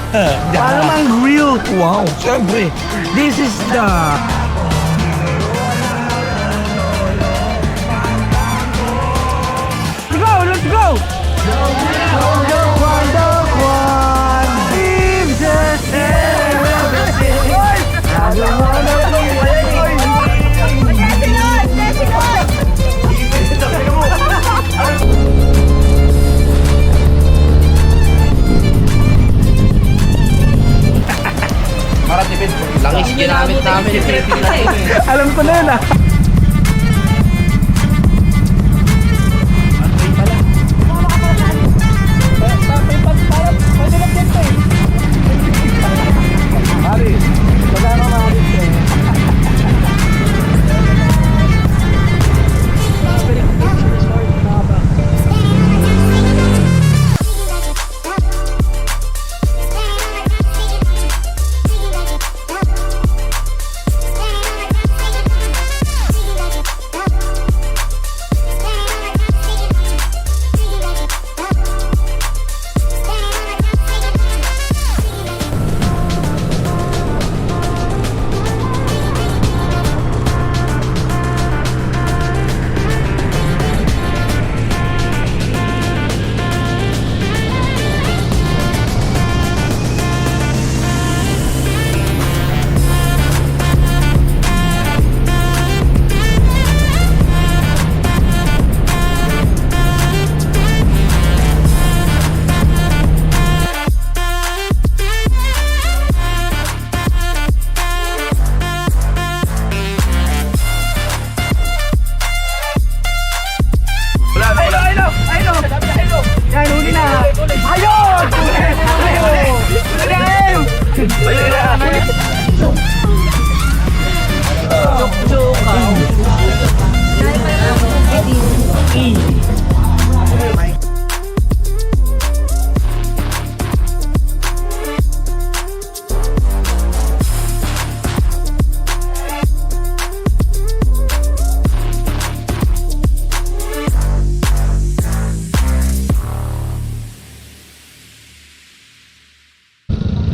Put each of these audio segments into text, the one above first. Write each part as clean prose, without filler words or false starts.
Para mang grill. Wow, syempre. This is the... Let's go! Let's go! Para tipid. Langis ginamit namin. Alam ko na yun ah. Hari, magkano mga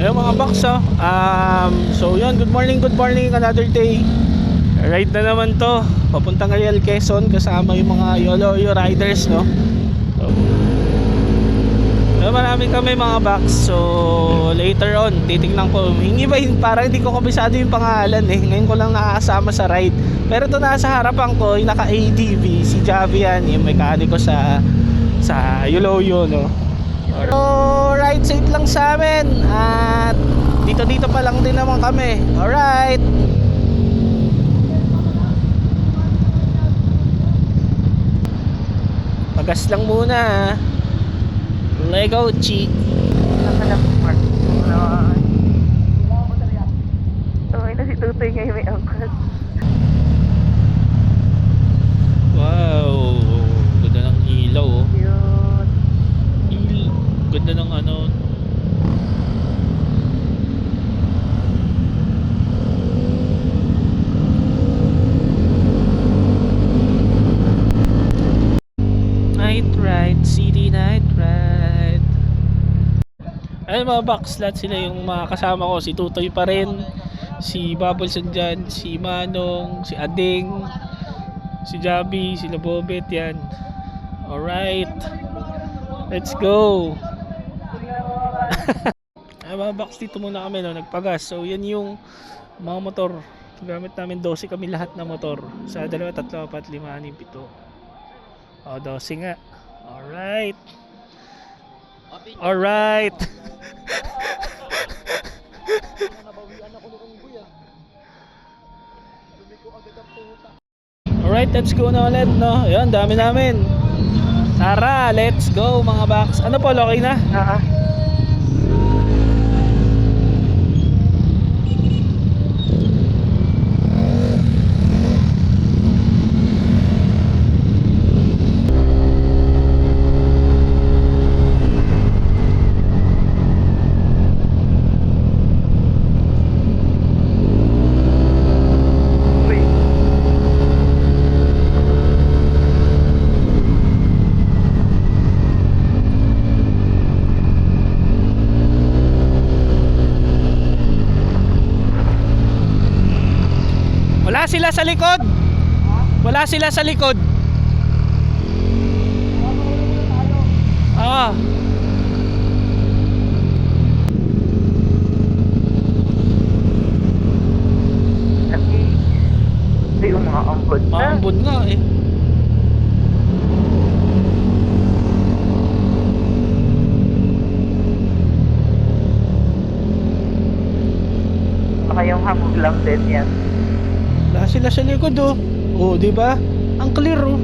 Ayun mga box so yun, good morning, another day. Ride na naman to papuntang Real Quezon kasama yung mga YOLO riders, no? So marami kami mga box. So later on titignan ko, hingi ba yun, parang hindi ko kabisado yung pangalan eh. Ngayon ko lang nakakasama sa ride. Pero ito nasa harapan ko yung naka ADV, si Javi yan, yung mekaniko sa YOLO, no? So ride safe lang sa amin. At dito pa lang din naman kami. Alright, pagas lang muna. Lego cheek. Okay na si Tutoy ngayon may angkas. Wow, ganda ng ilaw, oh. Yun. Ganda ng ano. Night ride, city night ride. Ayun mga box, lahat sila yung mga kasama ko. Si Tutoy pa rin, si Bubbles andyan, si Manong, si Ading, si Javi, si Labobet, yan. Alright, let's go. Ay mga box, dito muna kami, no, nagpagas. So yan yung mga motor. Gamit namin 12 kami lahat na motor. Sa 2, 3, 4, 5, 6, 7. O 12 nga. Alright. Alright. Alright, let's go na ulit, no? Ayun, dami namin. Tara, let's go mga box. Ano po, okay na? Wala sila sa likod. Wala sila sa likod. Ah. Laki. Hindi yung mga ambod na. Maambon nga eh. Baka yung hamog lang din yan. Wala sila sa likod oh. Oh, di ba? Ang clear oh.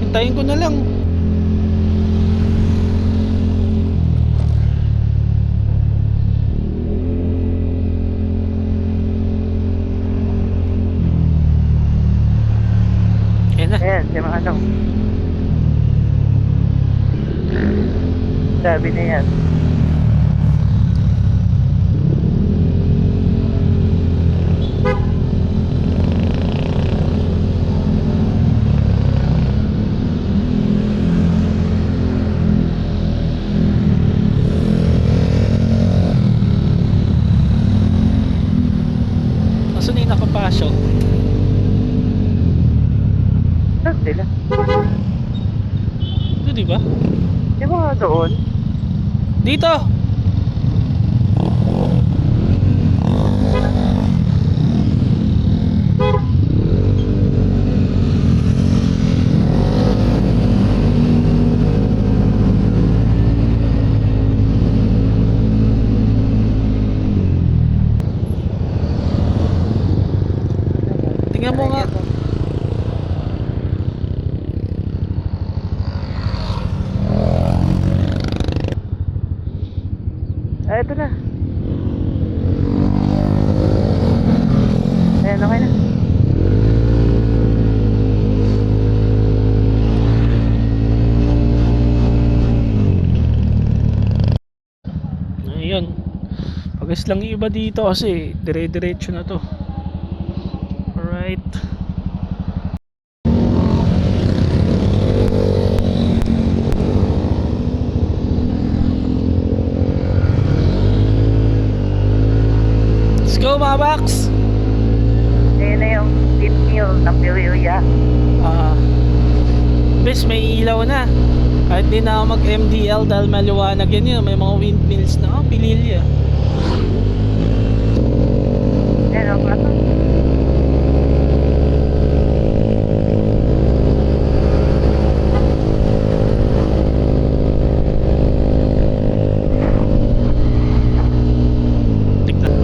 Hintayin ko na lang. Yan na. Ayan, yung mga ano. Sabi na yan. Asan na yung nakapasok? Saan sila? Ito di ba? Di ba nga doon? Dito! Tingnan mo nga. Ah, ito na. Ayan, okay na. Ayun. Pagas lang yung iba dito kasi dire-diretso na to. Alright. Let's go mga box! Ayan na yung tip meal ng Piruya. Bes, may ilaw na. Kahit di na ako mag-MDL dahil maliwanag yan yun. May mga windmills na. Oh, Pililya. Ayan, okay na. Tignan.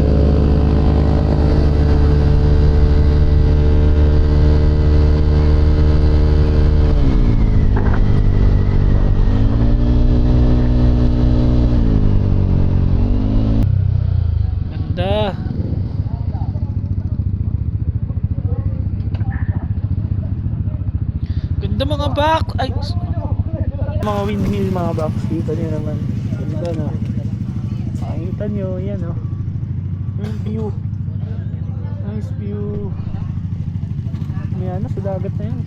Ganda. Ganda mga box. Ay, mga windmill mga box. Kita nyo naman. Ganda no. Makikita nyo. Yan o. Yung view. Nice view. Yan na sa dagat na yan.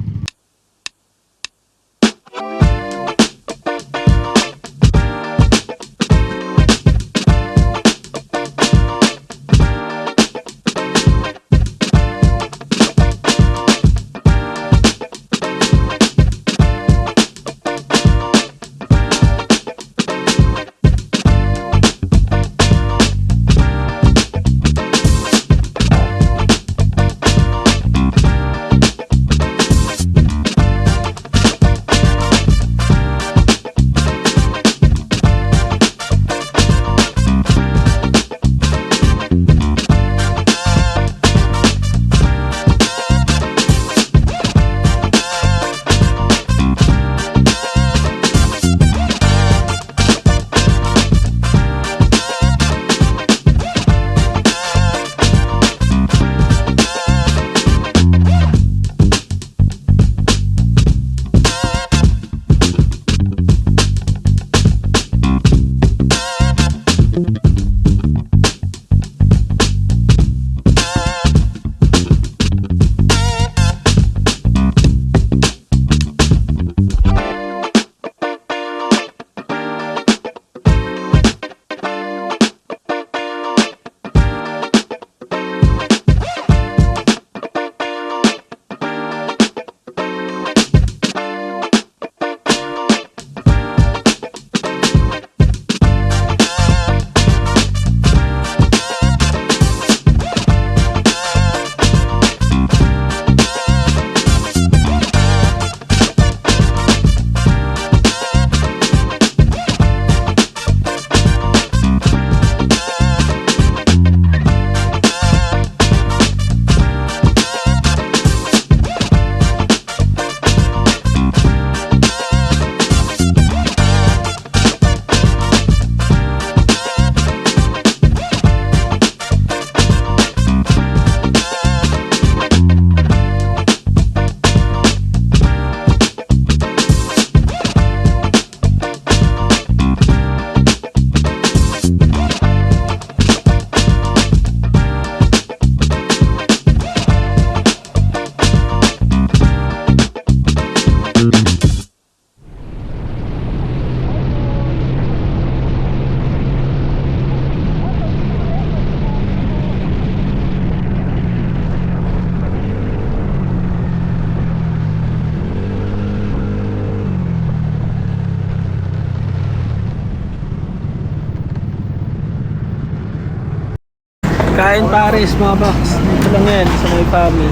Kain Paris mga box. Dito lang yan sa may family.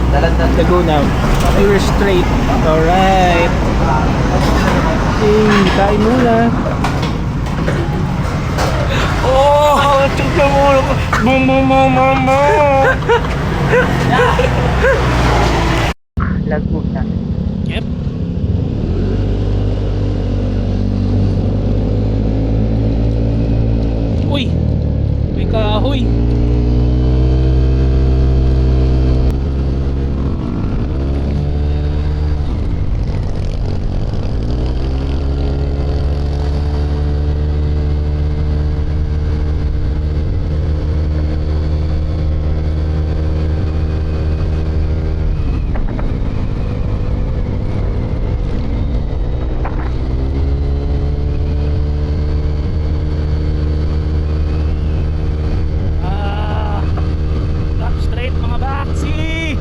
Laguna. Pure straight. Alright. Okay, kain muna. Oh! Tignan mo! Mama! Laguna. Yep. Uy! May kahoy. Top straight mga baksi.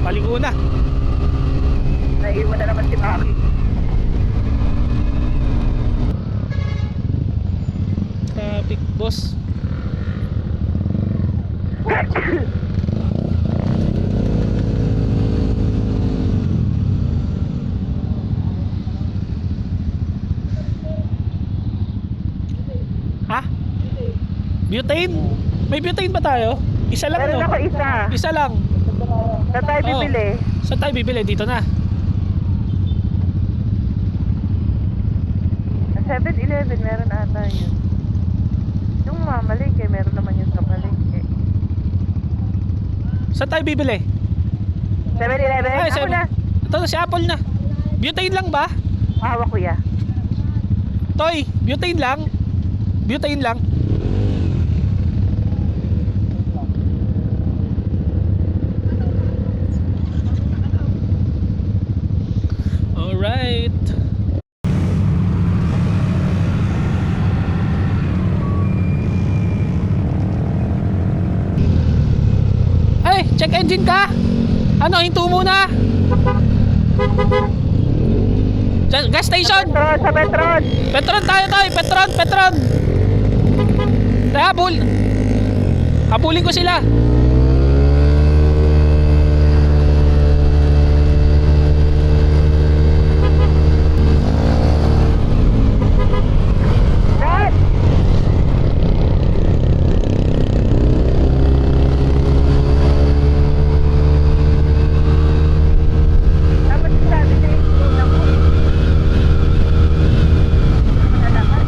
Paliguna. Naiiwan na naman si Maki. Traffic boss. Ha? Butane? May butane ba tayo? Isa lang Meron no? ako isa. Isa lang. Sa tayo Oo. bibili. Saan tayo bibili? Dito na. Sa 7-Eleven meron ata yun. Yung mamalengke, meron naman yun sa palengke. Saan tayo bibili? 7-Eleven? Ay, Ako na. Ito na si Apple na. Butane lang ba? Hawak kuya. Toy, butane lang. Butane lang. Alright. Hey, check engine ka? Ano, hinto muna. Gas station. Petron, sa Petron. Petron tayo tayo, Petron. Habulin ko sila. Dad! Dapat sabi na yung tulong ako. Malalakas.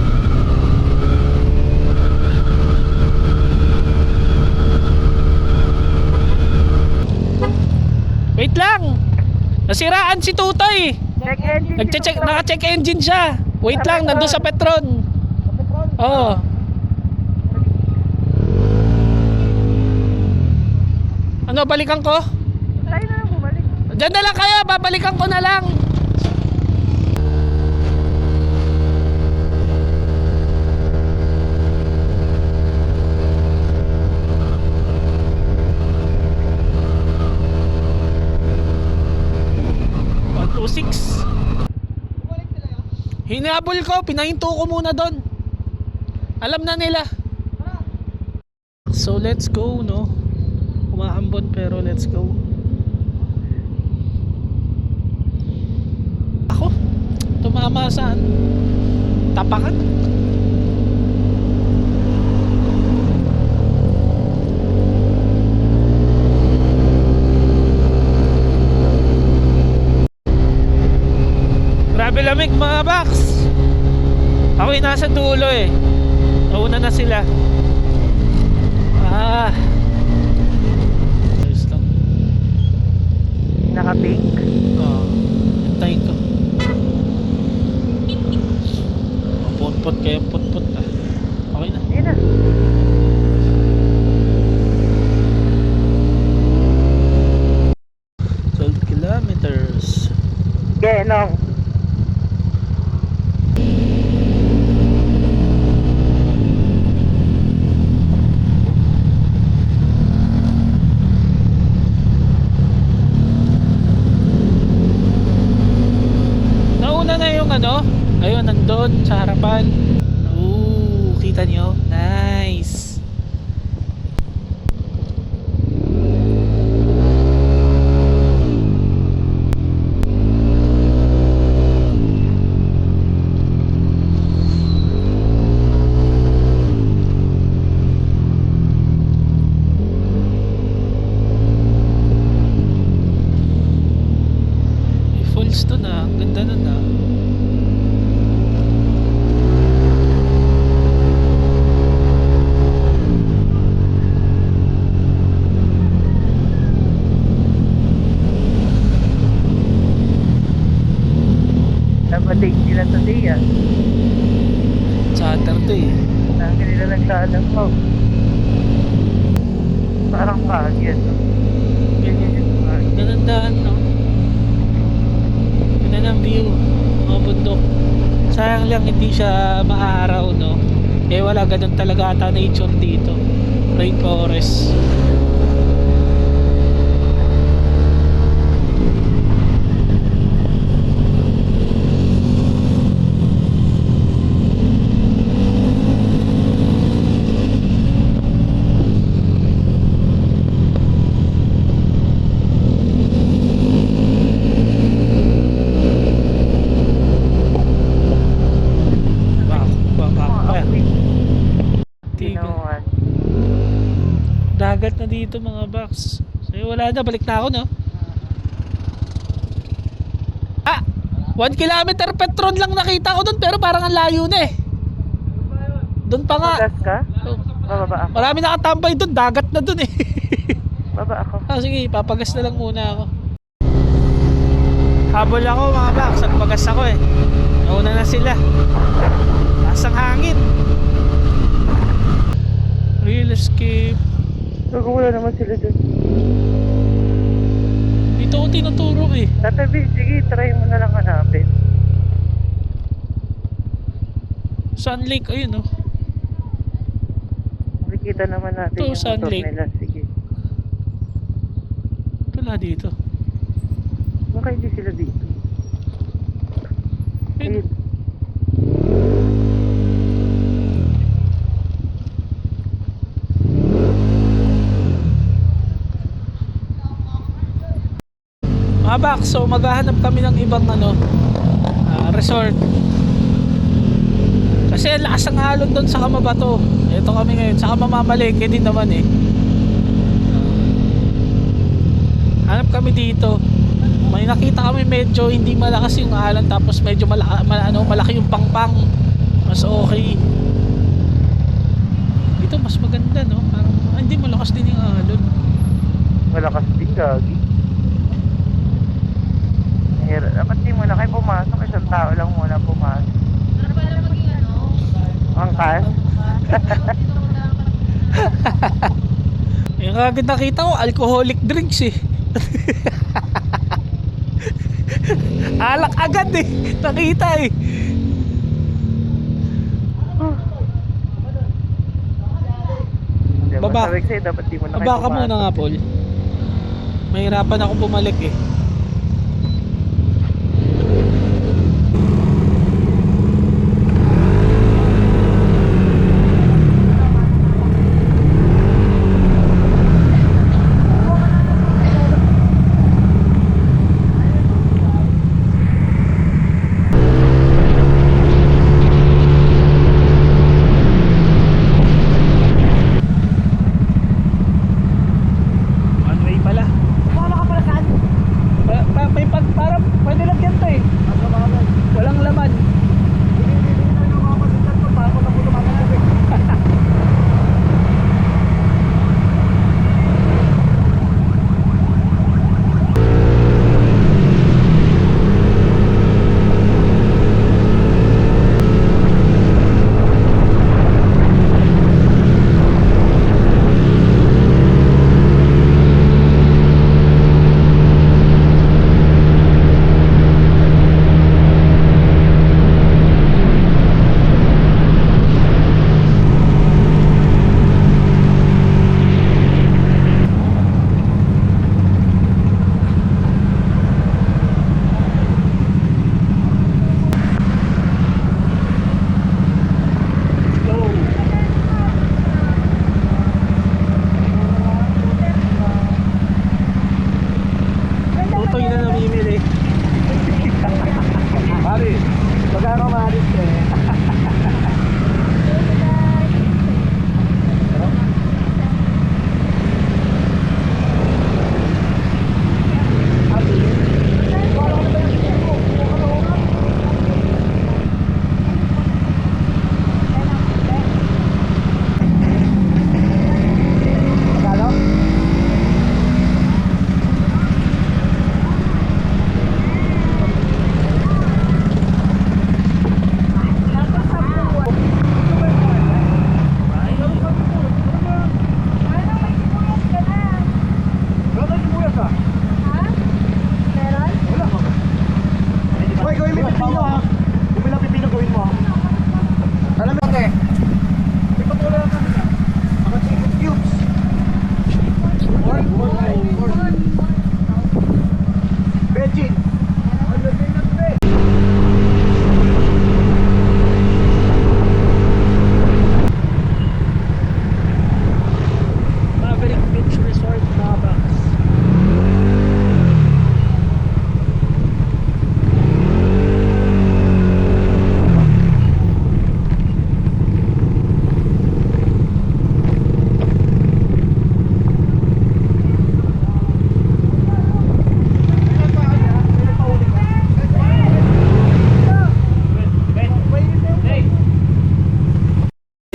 Wait lang. Nasiraan si Tutoy. Check engine. Nagche-check, naka-check engine siya. Wait lang, nandun sa Petron. Oo. Ano, balikan ko? Tayo na lang bumalik. Diyan na lang kaya, babalikan ko na lang. Hinabol ko, pinahinto ko muna doon. Alam na nila. So let's go, no? Umaambon pero let's go. Ako? Tumama saan? Tapakan? Grabe lamig mga box. Ako'y nasa dulo eh. Nauna na sila. Ayos lang. Naka-pink. Oo. Hintayin ko. Put-put kayo, put-put ah. Okay na. Ayun na. Kilometers. Genong. kita nyo? Nice. May falls to na. Ang ganda nun ah. Dapat date nila today ah. Saturday. Ang kanila nagkaalam ko. Parang pagyan. Ganyan yung pagyan. Nanandaan no. Ganda ng view. Mga bundok. Sayang lang hindi siya maaraw no. Eh wala ganun talaga ata nature dito. Rainforest. Ginawan. Dagat na dito mga box. So wala na, balik na ako no. Ah! 1 kilometer petron lang nakita ko doon pero parang ang layo na eh. Doon pa nga. Gas ka? Oh, Bababa ako. marami nakatambay doon, dagat na doon eh. Baba ako. Ah, sige, papagas na lang muna ako. Habol ako mga box, nagpagas ako eh. Nauna na sila. Taas ang hangin. Real escape. Wala naman sila dun. Dito ko tinuturo eh. Tatabi, sige, try mo na lang hanapin. Sun Lake, ayun oh. Makikita naman natin Ito, yung Sun motor Lake. nila. Sige. Wala dito. Baka hindi sila dito. Ayun. Ayun. Mga box, so maghahanap kami ng ibang resort. Kasi lakas ang alon doon sa Kamabato. Ito kami ngayon, sa Mamamalengke din naman eh. Hanap kami dito. May nakita kami medyo hindi malakas yung alon tapos medyo malaki yung pangpang. Mas okay. Dito mas maganda no. Parang hindi malakas din yung alon. Malakas din, gagi. Dapat di muna kayo pumasok. Isang tao lang muna pumasok. Angkas? Yung kagad nakita ko, alcoholic drinks eh. Alak agad eh. Nakita eh. Baba. Sabi ko sa'yo, dapat di muna kayo Baba ka pumasok. muna nga, Paul. Mahirapan ako bumalik eh. One way pala.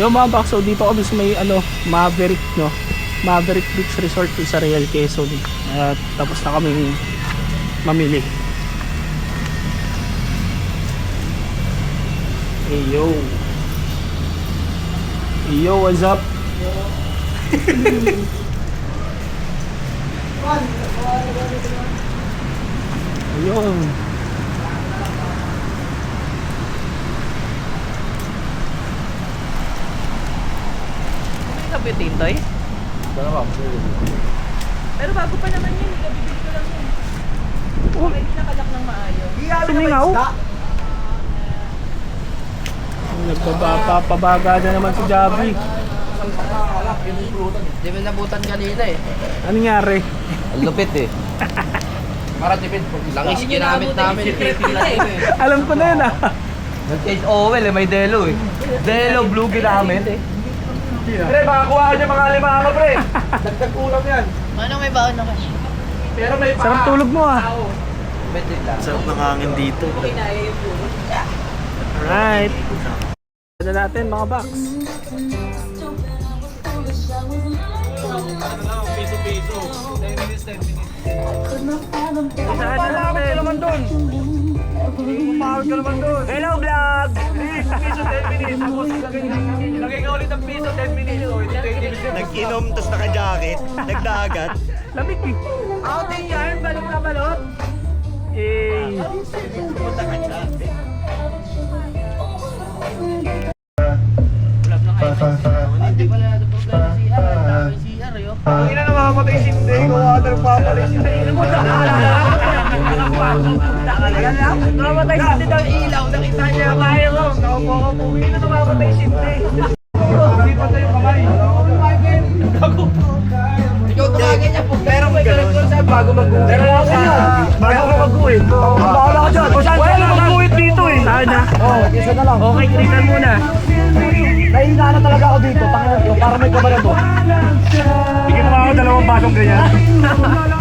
Yung mga box, so dito kami sa may Maverick, no? Maverick Beach Resort sa Real Quezon. At tapos na kaming mamili. Hey yo. Hey yo, what's up? Ayun. Sabi tintoy? Pero bago pa naman yun, ikabibili ko lang yun. Oh, Hindi nakalak ng maayos. sumingaw. Nagpapabaga na naman si Javi. Di ba nabutan kanina eh. Ano nangyari? Ang lupit eh. Maratipid. Langis ginamit namin. Alam ko na yun ah. Nag-age Owel eh, may Delo eh. Delo blue ginamit eh. Pre, makakuha niya mga lima ka, pre. Dagdag ulam yan. Manong may baon na ka? Pero may Sarap tulog mo ah. Betit lang. Sarap ng hangin dito. Alright. Ano natin mga box? Saan natin naman doon? Pumahal ka naman doon. Hello, vlog! Piso 10 minutes. Tapos lagay ka ulit ng piso 10 minutes. O, hindi 20 minutes. Nag-inom, tapos naka-jacket, nagdagat. Lamig eh. Outing yan, balot na balot. Eh. Hindi pala natin problema si CR. Ang dami CR eh. Ang ina na makamatay si Hindi. Kung water papalay si Hindi. Namatay sa din ang ilaw. Nakita niya kaya ko. Nakaupo ka po. Ang ina na makamatay si Hindi. Hindi pa tayo kamay. Ikaw tumagin niya po. Pero may ganun ko sa bago mag-uwi. Pero bago ka mag-uwit. Bahala ka dyan. Wala mag-uwit dito eh. Saan na? Isa na lang. Okay, kritan muna. Nahihina na talaga ako dito. Panginoon ko, para may kabalan to. Bigyan mo ako dalawang basong ganyan.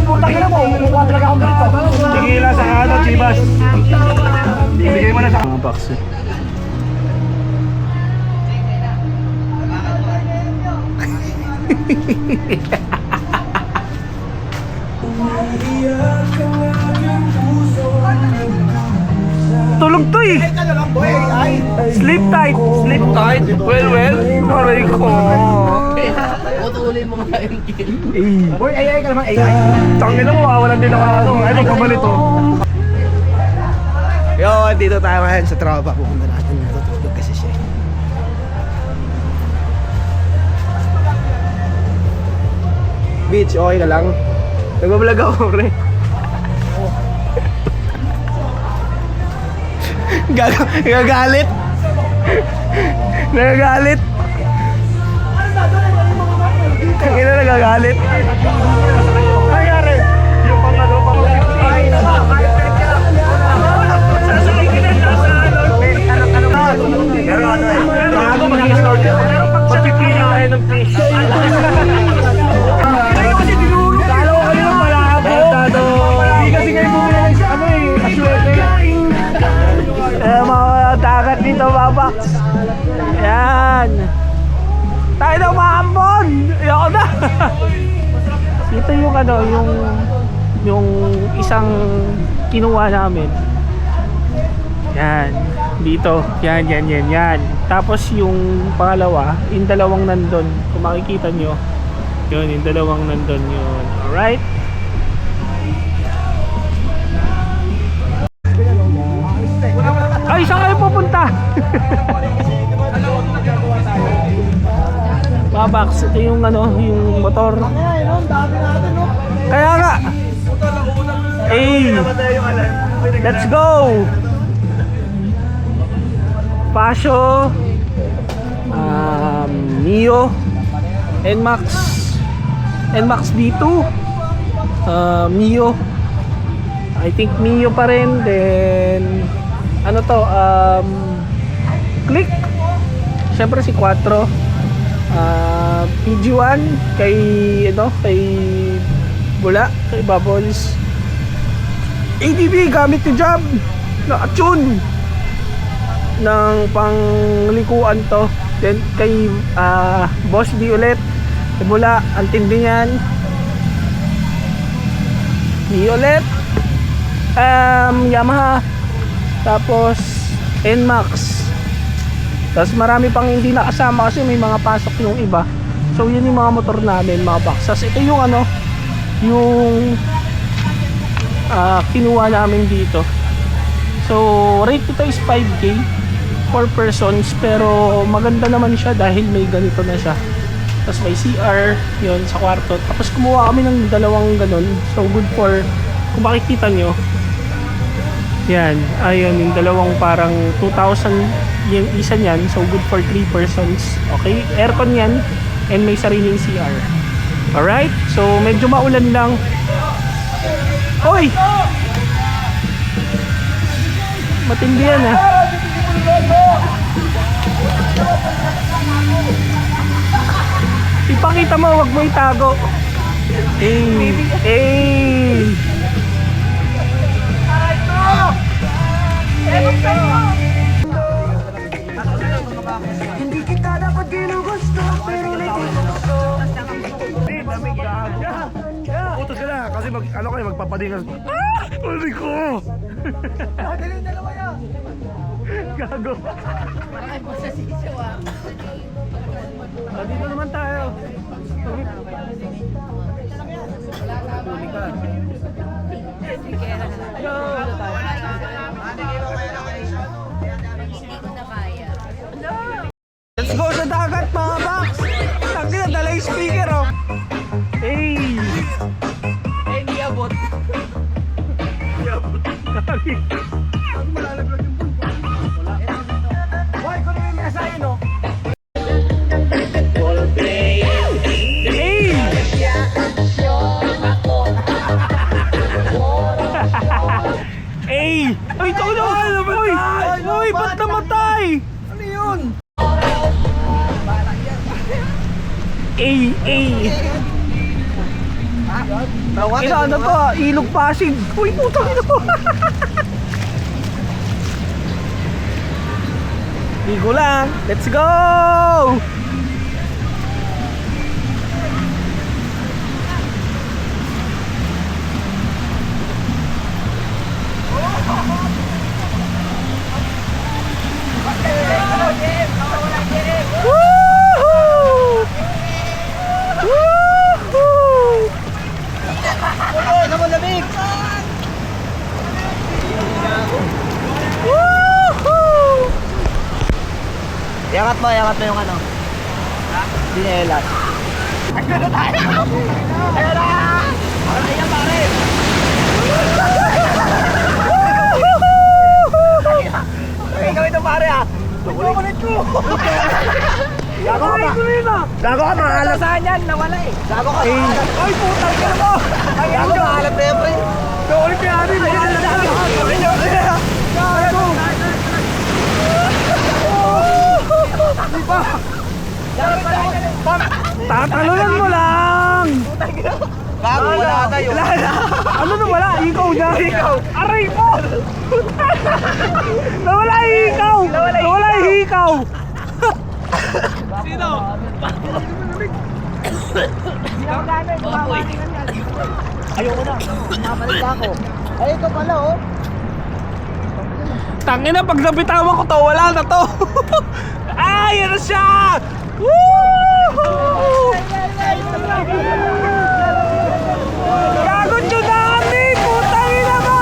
Putang ina mo, umukuha talaga ako dito. Sige lang sa ano, Chivas. Ibigay mo na sa... Mga box eh. Tulog to eh. Sleep tight. Sleep tight. Well. Aray ko. Putulin mo nga yung kill. Eh. Boy, ay ka naman, ay. Tangin na mo, awalan din ako ano. Ay, magkabalit to. Yo, dito tayo ngayon sa tropa. Pupunta natin natutulog kasi siya. Beach, okay ka lang? Nagbablog ako, pre. Gagalit. Nagagalit. Kaya nagagalit. Nangyari, yung pang ano, pang ay, pero ano eh, bago mag-i-snort yun, magpipili tayo ng fish. Ngayon kasi dinuro, lalo ko kayo ng malabo. Hindi kasi kayo bumulong sa ano eh, aswete. Mga dagat dito mga box. Yan. Tayo na umahambon. Ayoko na. Ito yung yung isang kinuha namin. Yan. Dito. Yan. Tapos yung pangalawa, yung dalawang nandun. Kung makikita nyo. Yun, yung dalawang nandun yun. Alright. Ay, saan kayo pupunta? Mga box, ito yung yung motor. Kaya nga. Hey, let's go. Pasio, Mio, NMAX D2, Mio. I think Mio pa rin. Then ano to, Click, syempre si Quattro, PG1 kay Bula, kay Bubbles, ADB gamit ni Jab na tune. ng panglikuan to. Then kay Boss D ulit. Mula, ang tindi niyan. D ulit. Yamaha. Tapos NMAX. Tapos marami pang hindi nakasama kasi may mga pasok yung iba. So yun yung mga motor namin, mga boxes. Ito yung ano, yung kinuha namin dito. So rate ito is 5K for persons, pero maganda naman siya dahil may ganito na siya. Tapos may CR yun sa kwarto. Tapos kumuha kami ng dalawang ganun. So good for, kung makikita nyo, yan, ayun, yung dalawang parang 2,000 yung isa niyan. So good for 3 persons. Okay, aircon yan and may sariling CR. Alright, so medyo maulan lang. Hoy! Matindi yan ah. Ipakita mo, wag mo itago. Hey! Hey! Hindi kita dapat ginugusto, pero nagigusto. Utos ka na, kasi ano kayo, magpapadingas. Uli ko! Dali, dalawa yan. Gago. Dito naman tayo. Let's go sa dagat mga box. Tangina, dala yung speaker oh. Hey! Hindi abot. Hoy, kung yung asahin no? Hey! Hey! Ay, ito na! Uy! Uy! Ba't namatay? Ano yun? Ay! Ay! Ina, ano to? Ilog Pasig! Uy! Putang ina mo! Ligo lang! Let's go! Woohoo! Woohoo! Ano mo lamig? Woohoo! Yangat mo yung ano. Dinelas. Ayun na tayo! Ayun na! Ano yan pare? Okay, gawin ito pare ah! Tukulit ko! Gago ka ba? Gago ka, maalat! Saan yan? Nawala eh! Gago ka! Ay, putang ka mo! Gago, maalat na yan pre! Tukulit ka namin! Gago! Tatalunan mo lang! Gago, wala tayo! Ano na wala? Ikaw na! Ikaw! Aray mo! Nawala yung ikaw! Nawala yung ikaw! Sino? Ayoko na! Mabalik ako! Ay, ito pala oh! Tangina, pag nabitawan ko to, wala na to! Ay, ano siya! Woo! Gago tsunami! Putang ina mo!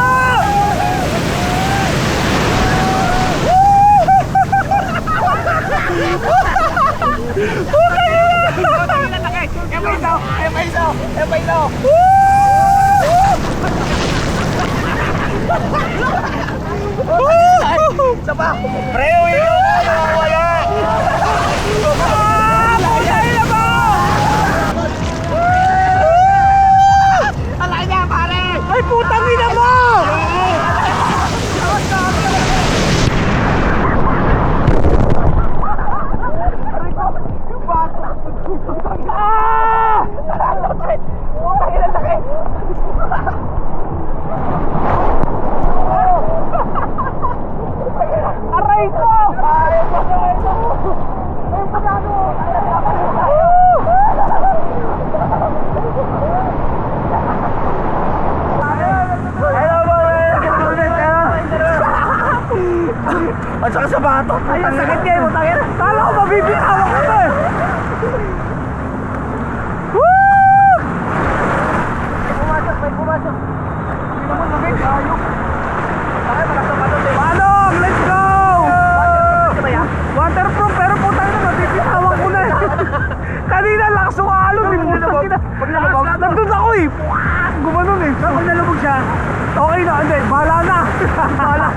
Saba! Pre, uwi ko! Wala! Putang ina mo! Alay niya, pare! Ay, putang ina mo! Aray ko! At saka sa bato. Ayun, sakit niya yung utangin. Kala ko mabibitawa ko ba? Woo! May pumasok. Hindi naman lamig. Ayok. Bakit malakas ang bato? Manong, let's go! Waterproof, pero putang na, mabibitawa ko na eh. Kanina lakas ng alon. Pag nalabog, nandun ako eh. Gumanon eh. Pag nalabog siya, okay na, hindi, bahala na. Bahala.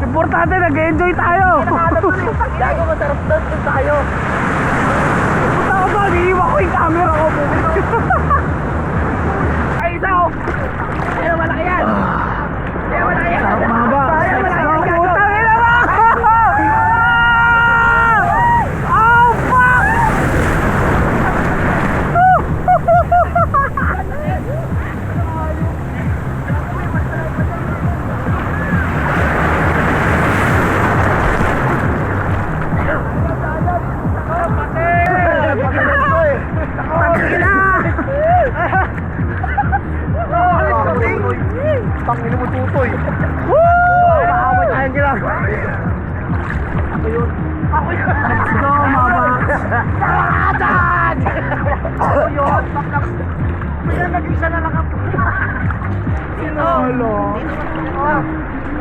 Importante, nag-enjoy tayo. Gago, masarap doon tayo. Punta ko doon, iiwan ko yung camera ko. Ay, isa ko. Pero malaki yan. Pero malaki yan. Mahaba. Pero malaki yan. Putang ina mo! Oh, fuck! Pangino mo tutoy. Woo! Maaway tayo nila. Ako yun. Ako yun. Let's go, mama. Saratan! Ako yun. May nag-isa na lang ako. Sino?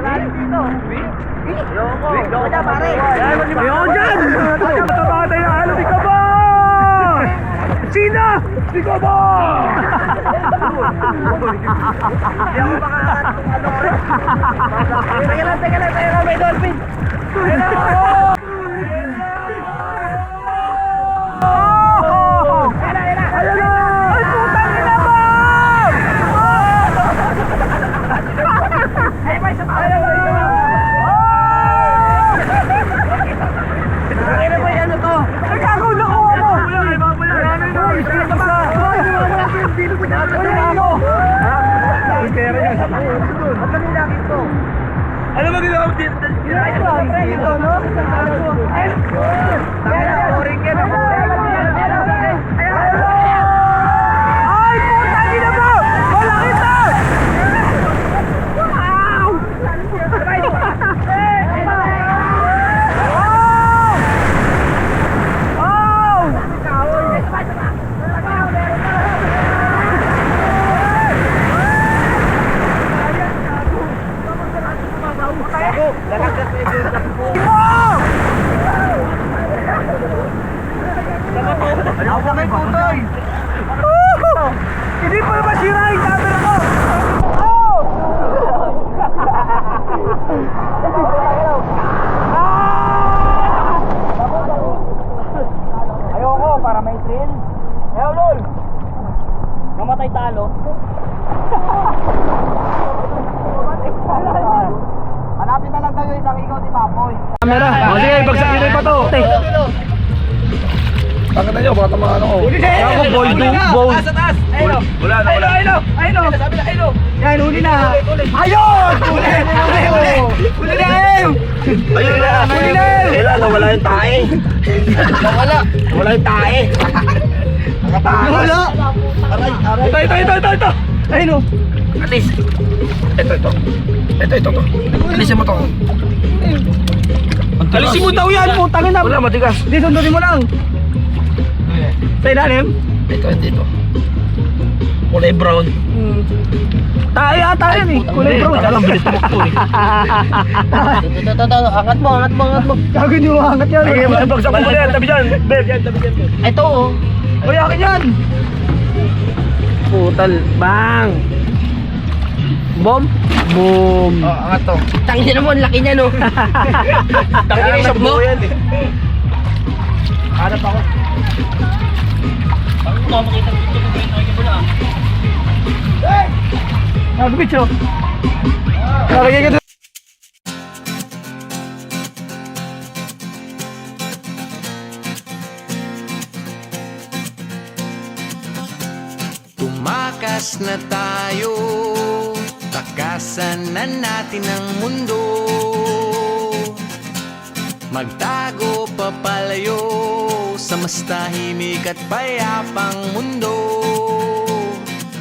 Wala rin dito. Ayoko. Ayoko na, pare. Ayoko dyan. Matamatay na ano, di ka ba? Sino? Di ka ba? Hindi ako makakat kung ano rin. Teka lang, may dolphin. Hello! Ay, putang ina mo! Ay, may isa pa. Pakina mo yung ano to. Nagkakaw na ko mo. Ano ba ginawa mo dito? Dito, no? Ay, puta, gina mo! Malaki to! Wow! Ako may tutoy! Hindi pa naman sira yung camera ko! Ayoko, para may thrill. Ayaw, lol! Namatay talo. Hanapin na lang daw yung isang ikaw ni Papoy. Camera. O sige, bagsak nyo na yung bato. Bakit na nyo? Baka tamaan ako. Ako, ball do, ball. Sa taas! Ayun o! Wala na, wala. Ayun o! Sabi na, ayun o! Yan, huli na! Ayun! Huli na! Huli na! Ayun na. Huli na! Kailan, nawala yung tae. Nawala yung tae. Wala! Ito. Ayun o! Alis. Ito. Alisin mo to. Alisin mo daw yan! Putangin na! Wala, matigas. Di, sundurin mo lang! Sa ilalim? Ito. Kulay brown. Tayo ata yan eh! Kulay brown! Alam, bilis tumakbo eh. Ito. Angat mo. Gago nyo angat yan! Ay, bagsak mo ba yan? Tabi dyan. Bel, yan, tabi dyan. Ito oh. Uy, akin yan! Putal. Bang! Bomb? Boom! Oh, angat to. Tangin na mo, ang laki niya no. Tangin na isang buo yan eh. Hanap ako. Nag-bitch Nakakaya ka. Tumakas na tayo, takasan na natin ang mundo. Magtago pa pala mas tahimik at payapang mundo.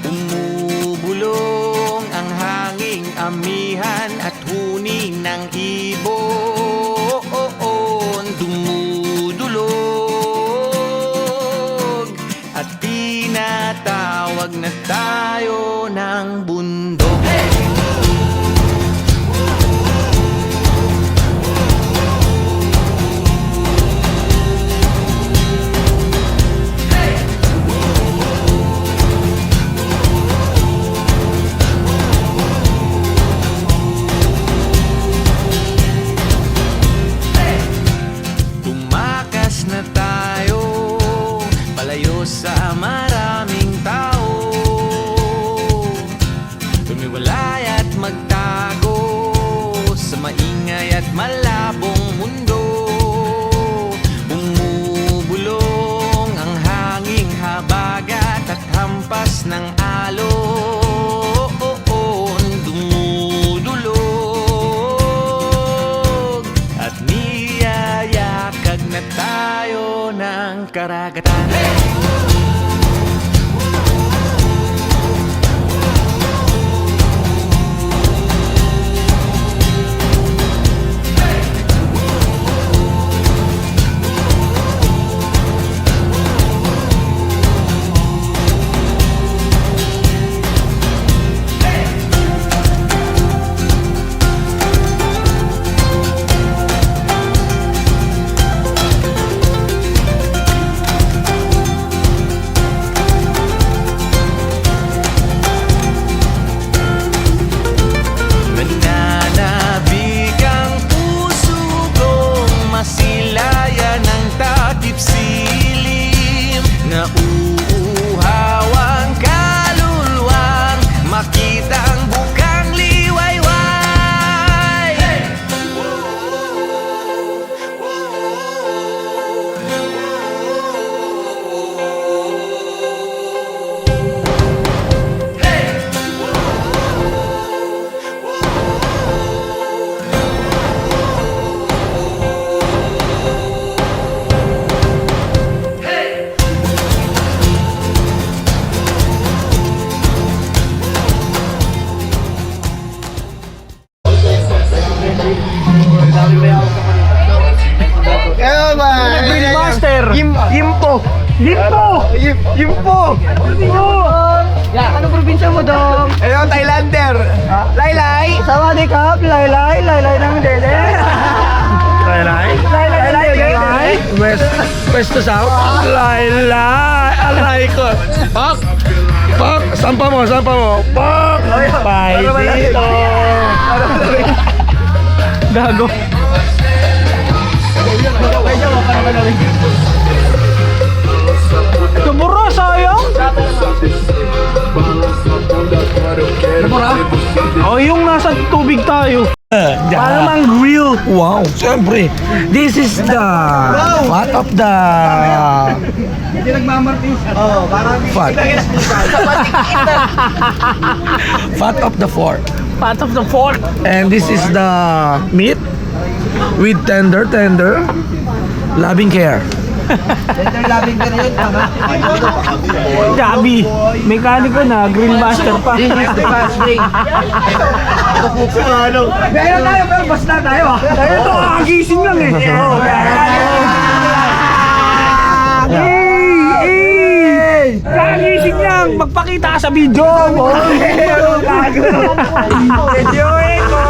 Umubulong ang hanging amihan at huning ng ibon. Dumudulog at tinatawag na tayo ng bundok. Tumakas na tayo palayo sa maraming tao. Tumiwalay at magtago sa maingay at malabong mundo. Bumubulong ang hanging habagat at hampas ng alon. Dumudulog at niyayakag na tayo ng karagatan. Nananabik ang puso kong masilayan ng takip silim. Nauuhaw ang kaluluwang makita ang bukang liwayway. Grillmaster! Yimpo! Yimpo! Anong probinsya mo, Dong? Ayun, Thailander! Laylay! Sawadikap! Laylay! Laylay ng dede! Laylay! Laylay ng dede! West to south? Laylay! Alay ko! Pak! Pak! Sampa mo! Pak! Bye dito! Gago! Tumuro, sayang! Tumuro? Oh, yung nasa tubig tayo. Paano mang grill? Wow, siyempre. This is the fat of the... Hindi nagmamartis. Oh, parang... Fat. Fat of the fork. Fat of the fork. And this is the meat with tender, loving care. Gabi, mekaniko na, grillmaster pa. This is the fast drink. Kaya tayo, pero basta tayo ha. Tayo ito, kagising lang eh. Kagising lang, magpakita ka sa video. Enjoy mo.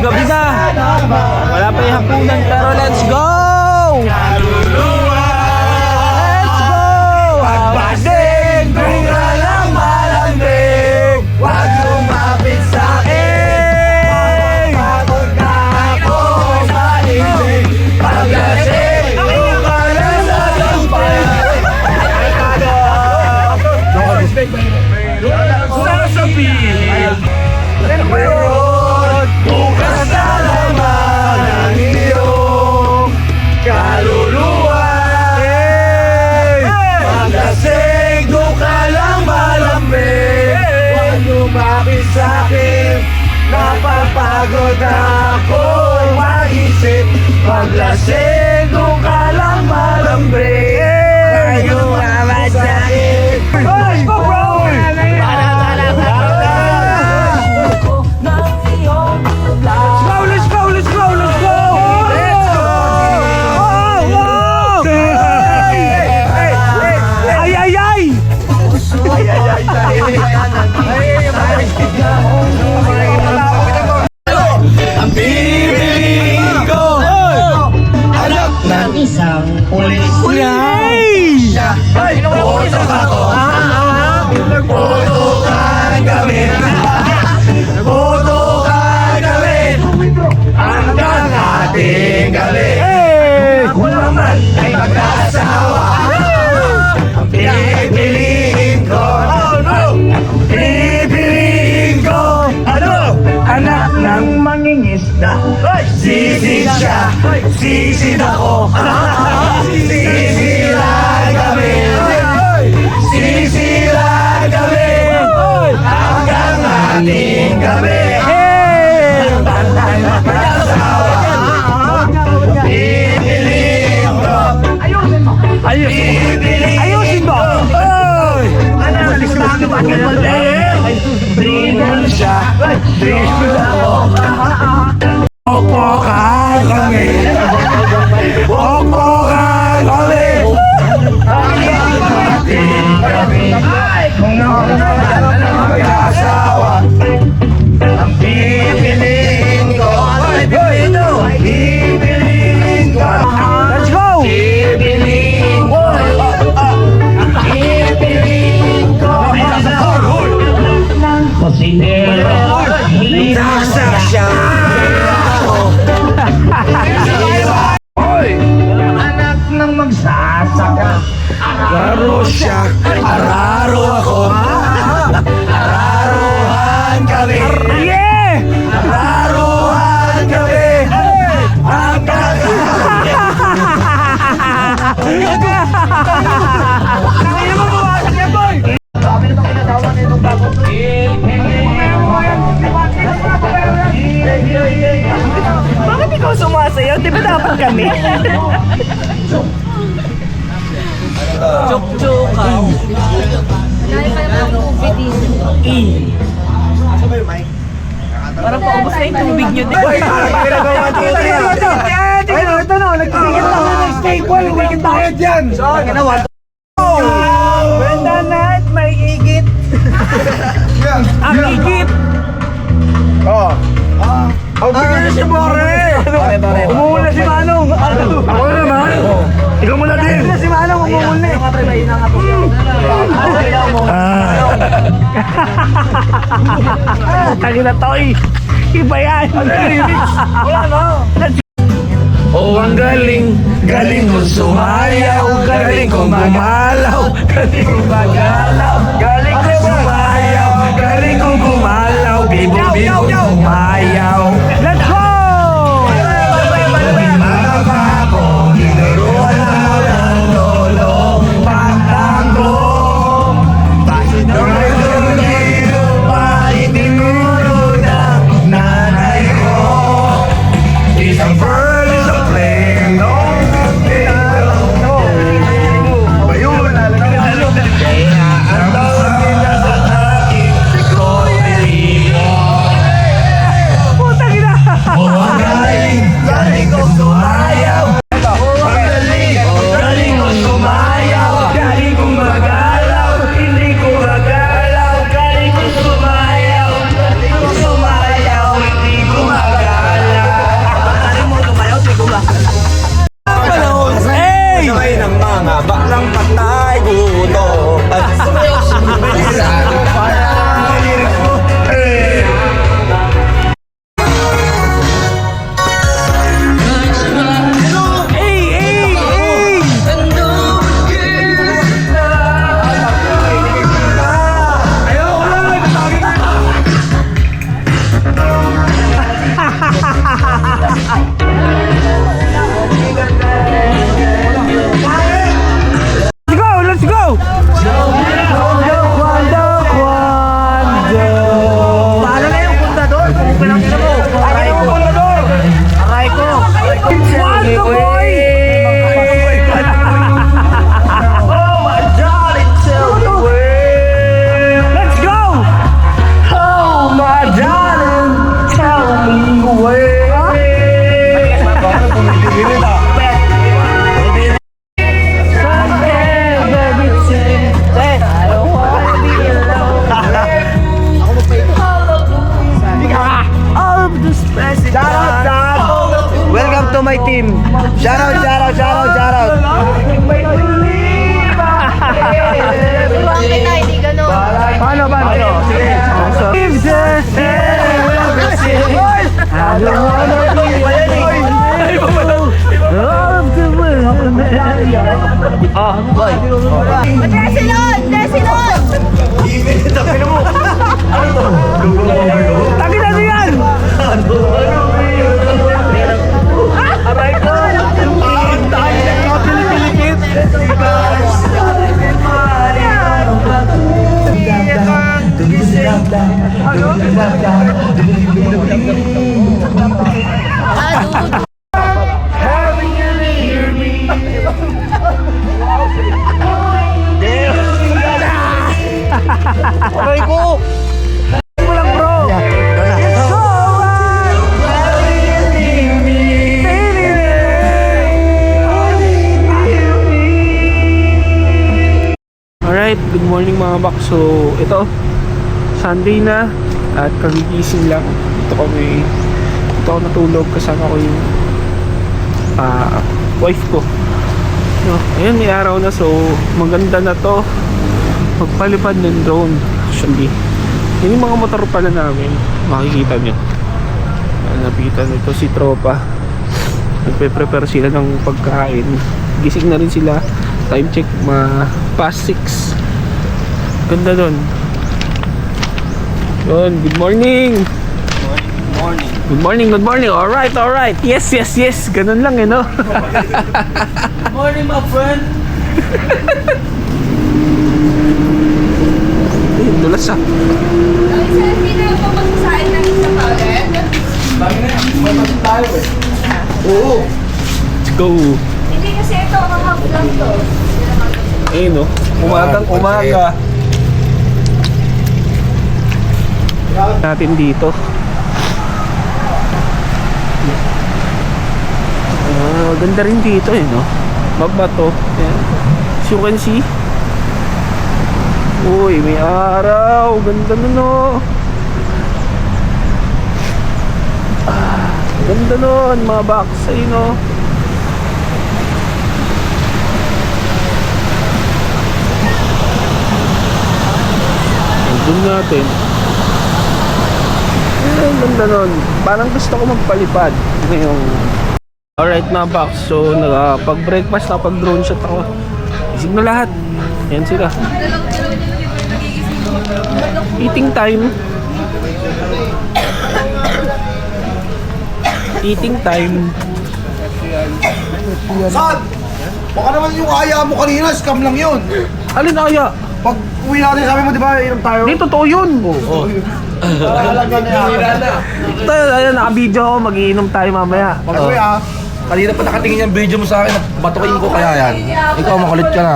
gabi na. Wala pa yung hapunan pero let's go! Let's go! Pagbasig, kung alam malambing, huwag lumapit sa'kin. Pagod na ako malimig, paglasing, kung alam sa tampay. Sasabihin, meron bukas na lamang ang iyong kaluluwa. Paglasing, doon ka lang malambing, huwag lumapit sa'kin. Napapagod ako mag-isip. Paglasing, doon ka lang malambing, huwag lumapit sa'kin. Let's go, bro! Let's go! Let's go! Let's go! Let's go! Ay, ay, ay! Ang bibiling ko, anak ng isang pulis. Siya ay putok ako. Nagputukan kami. Nagputukan kami. Hanggang ating gabi. Ako naman ay mag-asawa. Ang pipiliin ko, pipiliin ko, ano? Anak ng mangingisda. Sisid siya, sisid ako. Sisilan kami, sisilan kami, hanggang ating gabi. Bantay na mag-asawa. Pipiliin ko. Ayusin mo! Oy! Drill siya, drill ako. Opokan kami. Opokan kami. Hanggang ating gabi. Kung mag-asawa, ang pipiliin ko. Pipiliin ko. Let's go! Pipiliin ko. Pipiliin ko. Pasinero. Nasaksak siya. Hoy! Anak ng magsasaka. Araro siya. Araro ako. Araruhan kami. Araruhan kami. Hanggang Bakit ikaw sumasayaw? Di ba dapat kami? Parang paubos na yung tubig nyo din. ito na, nagtigil lang na ng stable. Nagtigil tayo dyan. So, ginawa. Brenda Night, may igit. Ang igit. Ang bigyan si Bore! Umuula si Manong! Ako naman! Ikaw muna din! Si Manong umuula eh! Tagi na toy. Iba yan. Wala na! Oh, ang galing! Galing mo sumayaw! Galing kong gumalaw! Galing kong magalaw! Galing kong sumayaw! Galing kong gumalaw! Bibo-bibo sumayaw! Let's go! Mga bako, tinuruan ng lolo, pagtango. Bakit naman dito pa itinuro ng nanay ko? Isang bird is a plane, no? Bayun, kaya ang tawag nila sa akin, si Cotterigo. Putang Shoutout. Turuan kita, hindi ganun. Paano? Sige. Desilon! Taki na yan! Aray ko! Tayo na mga Pilipilipit! Aray ko! Mo lang bro! Alright, good morning mga bak. So, ito, Sunday na at kagigising lang. Ito ako natulog, kasama ko yung wife ko. No, ayun, may araw na, so maganda na to. Magpalipad ng drone. Actually, yun yung mga motor pala namin. Makikita nyo. Napitan ito si tropa. Nagpe-prepare sila ng pagkain. Gising na rin sila. Time check, past 6. Ganda dun. Yun, good morning. Good morning. Alright. Yes. Ganun lang no. Good morning, my friend. Ay, dulas ah. Hindi na po magsasain ng isa pa ulit. May pasok tayo eh. Oo. Let's go. Hindi kasi ito, kahap lang to. Ayun no. Umaga. Natin dito. Ganda rin dito no. Magbato. Ayan. As you can see. Uy, may araw. Ganda no. Ganda nun, mga baksay no. Doon natin. Ang ganda nun. Parang gusto ko magpalipad ngayong. Alright mga box. So pag-breakfast na pag-drone shot ako. Isip na lahat. Yan sila. Eating time. Saan? Baka naman yung kaya mo kanina, scam lang yun. Alin aya? Pag uwi natin, sabi mo, di ba, inom tayo? Hindi, totoo yun. Talaga na yan. Ito, ayan, naka-video ako. Mag-iinom tayo mamaya. Pag uwi Kanina pa nakatingin yung video mo sa akin, batukin ko kaya yan. Ikaw makulit ka na.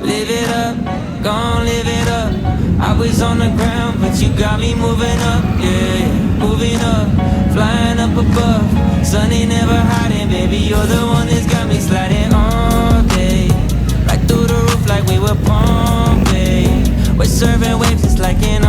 Live it up, gon' live it up. I was on the ground, but you got me moving up, yeah, moving up, flying up above. Sun ain't never hiding, baby, you're the one that's got me sliding all day, right through the roof like we were Pompeii. We're serving waves just like an